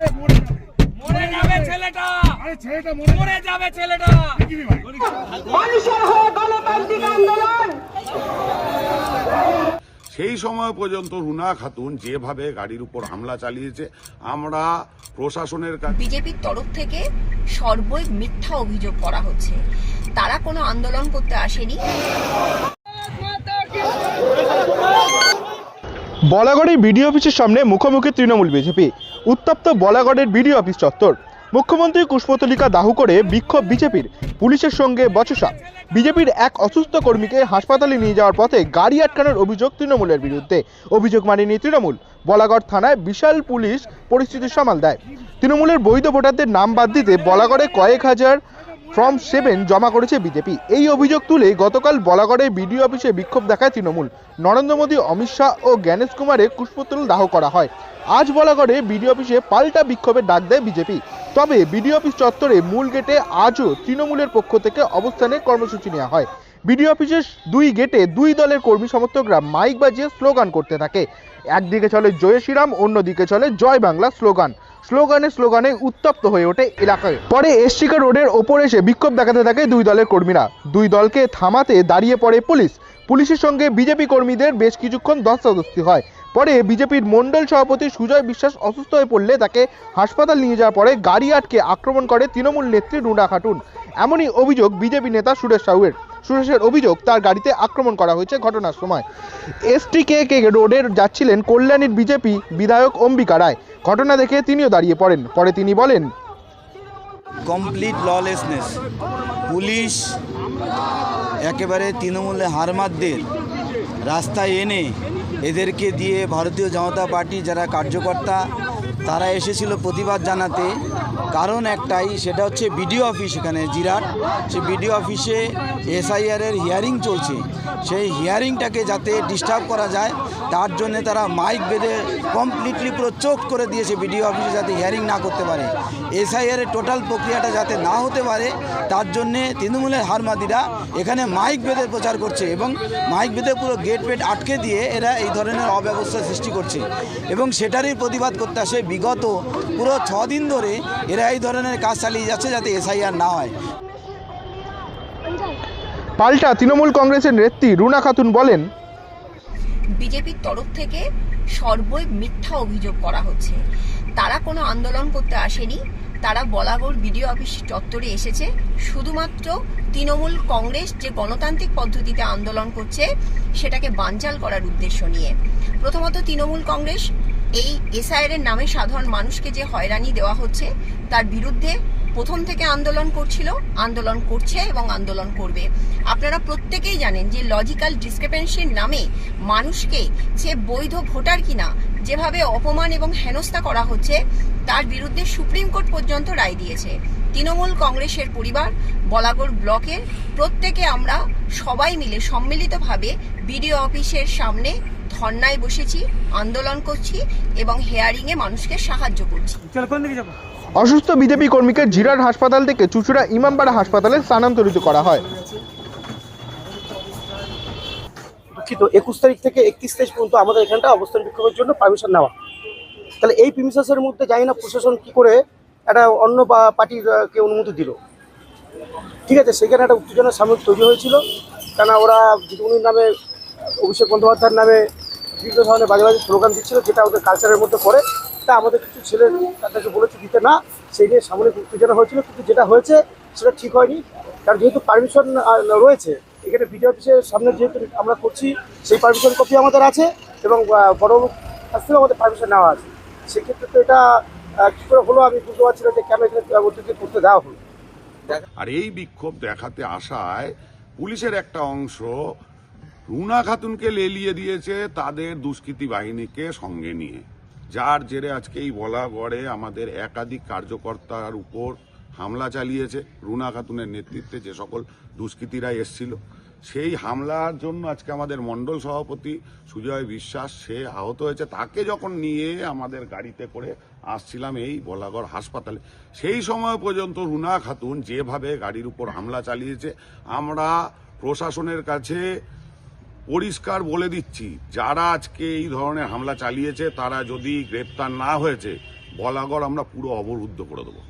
মরে যাবে ছেলেটা, মরে যাবে ছেলেটা। মানুষের হয়ে গণতান্ত্রিক আন্দোলন। সেই সময় পর্যন্ত রুনা খাতুন যেভাবে গাড়ির উপর হামলা চালিয়েছে, আমরা প্রশাসনের কাছে বিজেপির তরফ থেকে সর্বই মিথ্যা অভিযোগ করা হচ্ছে। তারা কোনো আন্দোলন করতে আসেনি। বলাগড়ের বিডিও অফিসের সামনে মুখোমুখি তৃণমূল বিজেপি। উত্তপ্ত বলাগড়ের বিডিও অফিস চত্বর। মুখ্যমন্ত্রী পুষ্পতলিকা দাহ করে বিক্ষোভ বিজেপির, পুলিশের সঙ্গে বচসা। বিজেপির এক অসুস্থ কর্মীকে হাসপাতালে নিয়ে যাওয়ার পথে গাড়ি আটকানোর অভিযোগ তৃণমূলের বিরুদ্ধে। অভিযোগ মানেনি তৃণমূল। বলাগড় থানায় বিশাল পুলিশ পরিস্থিতি সামাল দেয়। তৃণমূলের বৈধ ভোটারদের নাম বাদ দিতে বলাগড়ে কয়েক হাজার ফর্ম 7 জমা করেছে বিজেপি। এই অভিযোগ তুলে গতকাল বলাগড়ে বিডিও অফিসে বিক্ষোভ দেখায় তৃণমূল। নরেন্দ্র মোদী, অমিত শাহ ও জ্ঞানেশ কুমারের পুষ্পতল দাহ করা হয়। আজ বলাগড়ে বিডিও অফিসে পাল্টা বিক্ষোভের ডাক দেয় বিজেপি। তবে বিডিও অফিস চত্বরে মূল গেটে আজও তৃণমূলের পক্ষ থেকে অবস্থানের কর্মসূচি নেওয়া হয়। বিডিও অফিসের 2 গেটে 2 দলের কর্মী সমর্থকরা মাইক বাজিয়ে স্লোগান করতে থাকে। একদিকে চলে জয় শ্রীরাম, অন্যদিকে চলে জয় বাংলা স্লোগান। স্লোগানে উত্তপ্ত হয়ে ওঠে এলাকায়। পরে এসটিকা রোডের ওপর এসে বিক্ষোভ দেখাতে থাকে 2 দলের কর্মীরা। 2 দলকে থামাতে দাঁড়িয়ে পড়ে পুলিশ। পুলিশের সঙ্গে বিজেপি কর্মীদের বেশ কিছুক্ষণ ধস্তাধস্তি হয়। পরে বিজেপির মণ্ডল সভাপতি সুজয় বিশ্বাস অসুস্থ হয়ে পড়লে তাকে হাসপাতাল নিয়ে যাওয়ার পরে গাড়ি আটকে আক্রমণ করে তৃণমূল নেত্রী রুনা খাতুন। এমনই অভিযোগ বিজেপি নেতা সুরেশ সাহুয়ের। সুরেশের অভিযোগ, তার গাড়িতে আক্রমণ করা হয়েছে ঘটনার সময়। এসটিকে রোডে যাচ্ছিলেন কল্যাণীর বিজেপি বিধায়ক অম্বিকা রায়। ঘটনা দেখে তিনিও দাঁড়িয়ে পড়েন। পরে তিনি বলেন, কমপ্লিট ললেসনেস। পুলিশ একেবারে তৃণমূলে হারমাতদের রাস্তায় এনে এদেরকে দিয়ে ভারতীয় জনতা পার্টি যারা কার্যকর্তা তারা এসেছিল প্রতিবাদ জানাতে। কারণ একটাই, সেটা হচ্ছে বিডিও অফিস এখানে জিরাট। সেই বিডিও অফিসে এসআইআরের হিয়ারিং চলছে। সেই হিয়ারিংটাকে যাতে ডিস্টার্ব করা যায় তার জন্যে তারা মাইক বেঁধে কমপ্লিটলি পুরো চোখ করে দিয়েছে বিডিও অফিসে, যাতে হিয়ারিং না করতে পারে। এসআইআরের টোটাল প্রক্রিয়াটা যাতে না হতে পারে তার জন্যে তৃণমূলের হারমাদিরা এখানে মাইক বেঁধে প্রচার করছে এবং মাইক বেঁধে পুরো গেট ফেট আটকে দিয়ে এরা এই ধরনের অব্যবস্থা সৃষ্টি করছে এবং সেটারই প্রতিবাদ করতে আসে। বিগত পুরো 6 দিন ধরে এরা এই ধরনের কাজ চালিয়ে যাচ্ছে যাতে এসআইআর না হয়। পাল্টা তৃণমূল কংগ্রেসের নেত্রী রুনা খাতুন বলেন, বিজেপির তরফ থেকে সর্বই মিথ্যা অভিযোগ করা হচ্ছে। তারা কোনো আন্দোলন করতে আসেনি। তারা বলাগড় বিডিও অফিস চত্বরে এসেছে শুধুমাত্র তৃণমূল কংগ্রেস যে গণতান্ত্রিক পদ্ধতিতে আন্দোলন করছে সেটাকে বানচাল করার উদ্দেশ্য নিয়ে। প্রথমত তৃণমূল কংগ্রেস এই এসআইআরের নামে সাধারণ মানুষকে যে হয়রানি দেওয়া হচ্ছে তার বিরুদ্ধে প্রথম থেকে আন্দোলন করছিল, আন্দোলন করছে এবং আন্দোলন করবে। আপনারা প্রত্যেকেই জানেন যে লজিক্যাল ডিসক্রিপেন্সির নামে মানুষকে সে বৈধ ভোটার কিনা যেভাবে অপমান এবং হেনস্থা করা হচ্ছে তার বিরুদ্ধে সুপ্রিম কোর্ট পর্যন্ত রায় দিয়েছে। তৃণমূল কংগ্রেসের পরিবার বলাগড় ব্লকের প্রত্যেকে আমরা সবাই মিলে সম্মিলিতভাবে বিডিও অফিসের সামনে ধর্নায় বসেছি, আন্দোলন করছি এবং হিয়ারিংয়ে মানুষকে সাহায্য করছি। অসুস্থ বিজেপি কর্মীকে জিরাট হাসপাতাল থেকে চুঁচুড়া ইমামবাড়া হাসপাতালে স্থানান্তরিত করা হয়। 21 তারিখ থেকে 31 তারিখ পর্যন্ত আমাদের এখানটা অবস্থান বিক্ষোভের জন্য পারমিশন নেওয়া। তাহলে এই প্রিমিসেসের মধ্যে জানি না প্রশাসন কি করে একটা অন্য পার্টিকে অনুমতি দিল। ঠিক আছে, সেখানে একটা উত্তেজনার সাময়িক তৈরি হয়েছিল, কেন ওরা জিতুমনির নামে, অভিষেক বন্দ্যোপাধ্যায়ের নামে বিভিন্ন ধরনের বাজে বাজে স্লোগান দিচ্ছিল, যেটা ওদের কালচারের মধ্যে পড়ে। তা আমাদের কিছু ছেলে তাদেরকে বলেছে দিতে না, সেই নিয়ে সাময়িক উত্তেজনা হয়েছিল। কিন্তু যেটা হয়েছে সেটা ঠিক হয়নি, কারণ যেহেতু পারমিশন রয়েছে এখানে বিডিও অফিসের সামনে, যেহেতু আমরা করছি সেই পারমিশন কপি আমাদের আছে এবং বড় কাছ থেকেও আমাদের পারমিশন নেওয়া আছে। সেক্ষেত্রে তো এটা কী করে হলো আমি বুঝতে পারছি না যে কেন এখানে ওদেরকে করতে দেওয়া হলো। আর এই বিক্ষোভ দেখাতে আসায় পুলিশের একটা অংশ রুনা খাতুনকে লেলিয়ে দিয়েছে তাদের দুষ্কৃতী বাহিনীকে সঙ্গে নিয়ে, যার জেরে আজকে এই বলাগড়ে আমাদের একাধিক কার্যকর্তার উপর হামলা চালিয়েছে। রুনা খাতুনের নেতৃত্বে যে সকল দুষ্কৃতীরা এসছিল, সেই হামলার জন্য আজকে আমাদের মণ্ডল সভাপতি সুজয় বিশ্বাস সে আহত হয়েছে। তাকে যখন নিয়ে আমাদের গাড়িতে করে আসছিলাম এই বলাগড় হাসপাতালে, সেই সময় পর্যন্ত রুনা খাতুন যেভাবে গাড়ির উপর হামলা চালিয়েছে, আমরা প্রশাসনের কাছে পরিষ্কার বলে দিচ্ছি, যারা আজকে এই ধরনের হামলা চালিয়েছে তারা যদি গ্রেপ্তার না হয়েছে বলাগড় আমরা পুরো অবরুদ্ধ করে দেবো।